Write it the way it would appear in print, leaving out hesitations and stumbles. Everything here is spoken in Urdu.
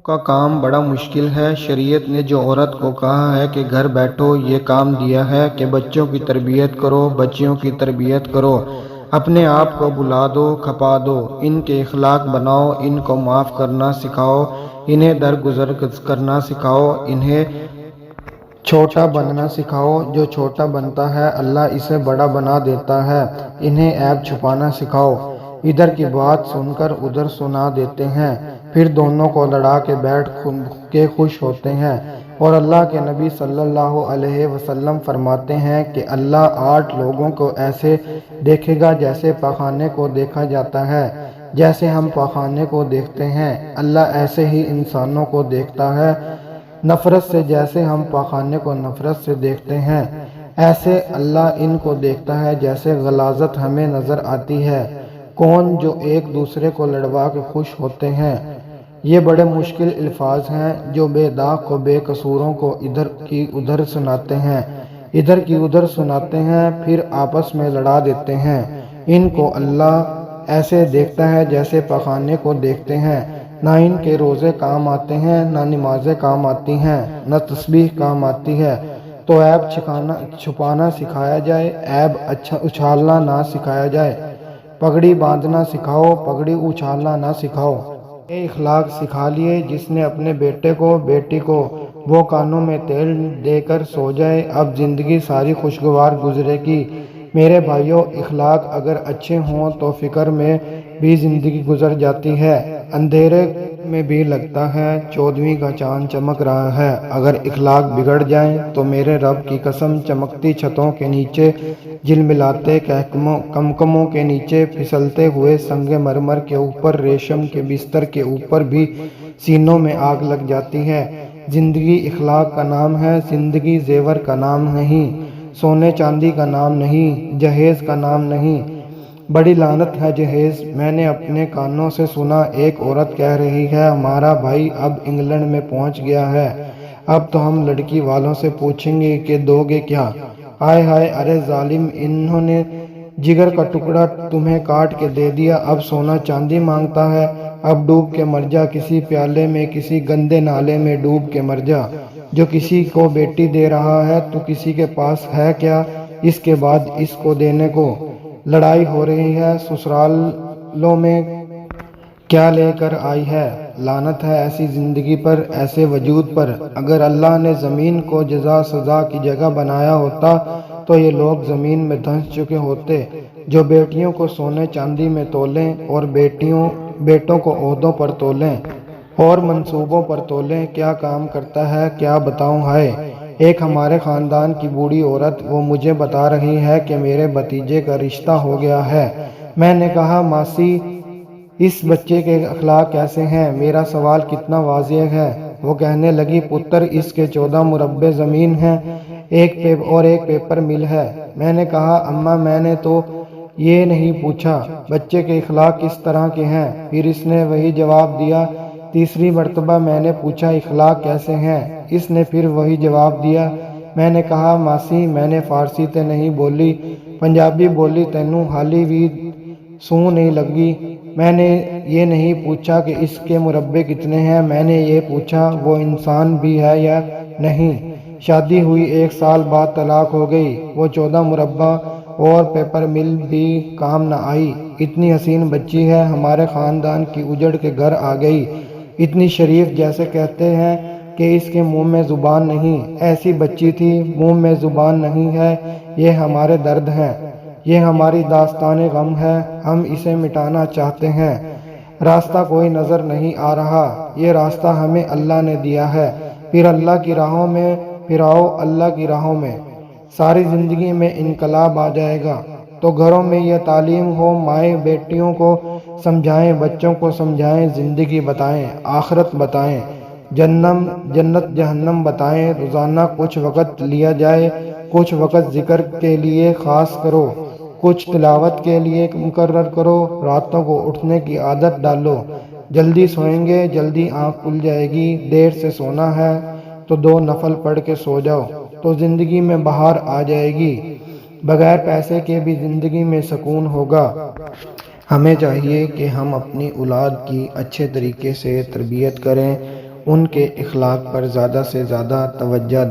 کا کام بڑا مشکل ہے۔ شریعت نے جو عورت کو کہا ہے کہ گھر بیٹھو، یہ کام دیا ہے کہ بچوں کی تربیت کرو، بچیوں کی تربیت کرو، اپنے آپ کو بھلا دو، کھپا دو، ان کے اخلاق بناؤ، ان کو معاف کرنا سکھاؤ، انہیں درگزر کرنا سکھاؤ، انہیں چھوٹا بننا سکھاؤ۔ جو چھوٹا بنتا ہے اللہ اسے بڑا بنا دیتا ہے۔ انہیں عیب چھپانا سکھاؤ۔ ادھر کی بات سن کر ادھر سنا دیتے ہیں، پھر دونوں کو لڑا کے بیٹھ کے خوش ہوتے ہیں۔ اور اللہ کے نبی صلی اللہ علیہ وسلم فرماتے ہیں کہ اللہ 8 لوگوں کو ایسے دیکھے گا جیسے پاخانے کو دیکھا جاتا ہے، جیسے ہم پاخانے کو دیکھتے ہیں، اللہ ایسے ہی انسانوں کو دیکھتا ہے، نفرت سے جیسے ہم پاخانے کو نفرت سے دیکھتے ہیں، ایسے اللہ ان کو دیکھتا ہے جیسے غلاظت ہمیں نظر آتی ہے۔ کون جو ایک دوسرے کو لڑوا کے خوش ہوتے ہیں۔ یہ بڑے مشکل الفاظ ہیں جو بے داغ کو، بے قصوروں کو ادھر کی ادھر سناتے ہیں، ادھر کی ادھر سناتے ہیں، پھر آپس میں لڑا دیتے ہیں۔ ان کو اللہ ایسے دیکھتا ہے جیسے پاخانے کو دیکھتے ہیں۔ نہ ان کے روزے کام آتے ہیں، نہ نمازیں کام آتی ہیں، نہ تسبیح کام آتی ہے۔ تو عیب چھپانا سکھایا جائے، عیب اچھالنا نہ سکھایا جائے۔ پگڑی باندھنا سکھاؤ، پگڑی اچھالنا نہ سکھاؤ۔ یہ اخلاق سکھا لیے جس نے اپنے بیٹے کو، بیٹی کو وہ کانوں میں تیل دے کر سو جائے، اب زندگی ساری خوشگوار گزرے گی۔ میرے بھائیو، اخلاق اگر اچھے ہوں تو فکر میں بھی زندگی گزر جاتی ہے، اندھیرے میں بھی لگتا ہے 14ویں کا چاند چمک رہا ہے۔ اگر اخلاق بگڑ جائیں تو میرے رب کی قسم چمکتی چھتوں کے نیچے، جھلملاتے کمکموں کے نیچے، پھسلتے ہوئے سنگ مرمر کے اوپر، ریشم کے بستر کے اوپر بھی سینوں میں آگ لگ جاتی ہے۔ زندگی اخلاق کا نام ہے، زندگی زیور کا نام نہیں، سونے چاندی کا نام نہیں، جہیز کا نام نہیں۔ بڑی لعنت ہے جہیز۔ میں نے اپنے کانوں سے سنا، ایک عورت کہہ رہی ہے ہمارا بھائی اب انگلینڈ میں پہنچ گیا ہے، اب تو ہم لڑکی والوں سے پوچھیں گے کہ دو گے کیا؟ ہائے ہائے، ارے ظالم، انہوں نے جگر کا ٹکڑا تمہیں کاٹ کے دے دیا، اب سونا چاندی مانگتا ہے؟ اب ڈوب کے مر جا کسی پیالے میں، کسی گندے نالے میں ڈوب کے مر جا۔ جو کسی کو بیٹی دے رہا ہے تو کسی کے پاس ہے کیا اس کے بعد اس کو دینے کو؟ لڑائی ہو رہی ہے سسرالوں میں، کیا لے کر آئی ہے؟ لعنت ہے ایسی زندگی پر، ایسے وجود پر۔ اگر اللہ نے زمین کو جزا سزا کی جگہ بنایا ہوتا تو یہ لوگ زمین میں دھنس چکے ہوتے۔ جو بیٹیوں کو سونے چاندی میں تولیں اور بیٹوں کو عہدوں پر تولیں اور منصوبوں پر تولیں، کیا کام کرتا ہے کیا بتاؤں؟ ہائے! ایک ہمارے خاندان کی بوڑھی عورت، وہ مجھے بتا رہی ہے کہ میرے بھتیجے کا رشتہ ہو گیا ہے۔ میں نے کہا ماسی، اس بچے کے اخلاق کیسے ہیں؟ میرا سوال کتنا واضح ہے۔ وہ کہنے لگی پتر، اس کے 14 مربع زمین ہے اور ایک پیپر مل ہے۔ میں نے کہا اماں، میں نے تو یہ نہیں پوچھا بچے کے اخلاق کس طرح کے ہیں۔ پھر اس نے وہی جواب دیا۔ تیسری مرتبہ میں نے پوچھا اخلاق کیسے ہیں؟ اس نے پھر وہی جواب دیا۔ میں نے کہا ماسی، میں نے فارسی تے نہیں بولی، پنجابی بولی، تینوں حالی بھی سوں نہیں لگی۔ میں نے یہ نہیں پوچھا کہ اس کے مربع کتنے ہیں، میں نے یہ پوچھا وہ انسان بھی ہے یا نہیں۔ شادی ہوئی 1 سال بعد طلاق ہو گئی، وہ 14 مربع اور پیپر مل بھی کام نہ آئی۔ اتنی حسین بچی ہے، ہمارے خاندان کی اجڑ کے گھر آ گئی، اتنی شریف، جیسے کہتے ہیں کہ اس کے منہ میں زبان نہیں، ایسی بچی تھی، منہ میں زبان نہیں ہے۔ یہ ہمارے درد ہیں، یہ ہماری داستان غم ہے، ہم اسے مٹانا چاہتے ہیں۔ راستہ کوئی نظر نہیں آ رہا، یہ راستہ ہمیں اللہ نے دیا ہے، پھر اللہ کی راہوں میں پھراؤ، اللہ کی راہوں میں ساری زندگی میں انقلاب آ جائے گا۔ تو گھروں میں یہ تعلیم ہو، مائیں بیٹیوں کو سمجھائیں، بچوں کو سمجھائیں، زندگی بتائیں، آخرت بتائیں، جنت جہنم بتائیں۔ روزانہ کچھ وقت لیا جائے، کچھ وقت ذکر کے لیے خاص کرو، کچھ تلاوت کے لیے مقرر کرو، راتوں کو اٹھنے کی عادت ڈالو۔ جلدی سوئیں گے، جلدی آنکھ کھل جائے گی، دیر سے سونا ہے تو 2 نفل پڑھ کے سو جاؤ، تو زندگی میں بہار آ جائے گی، بغیر پیسے کے بھی زندگی میں سکون ہوگا۔ ہمیں چاہیے کہ ہم اپنی اولاد کی اچھے طریقے سے تربیت کریں، ان کے اخلاق پر زیادہ سے زیادہ توجہ دیں۔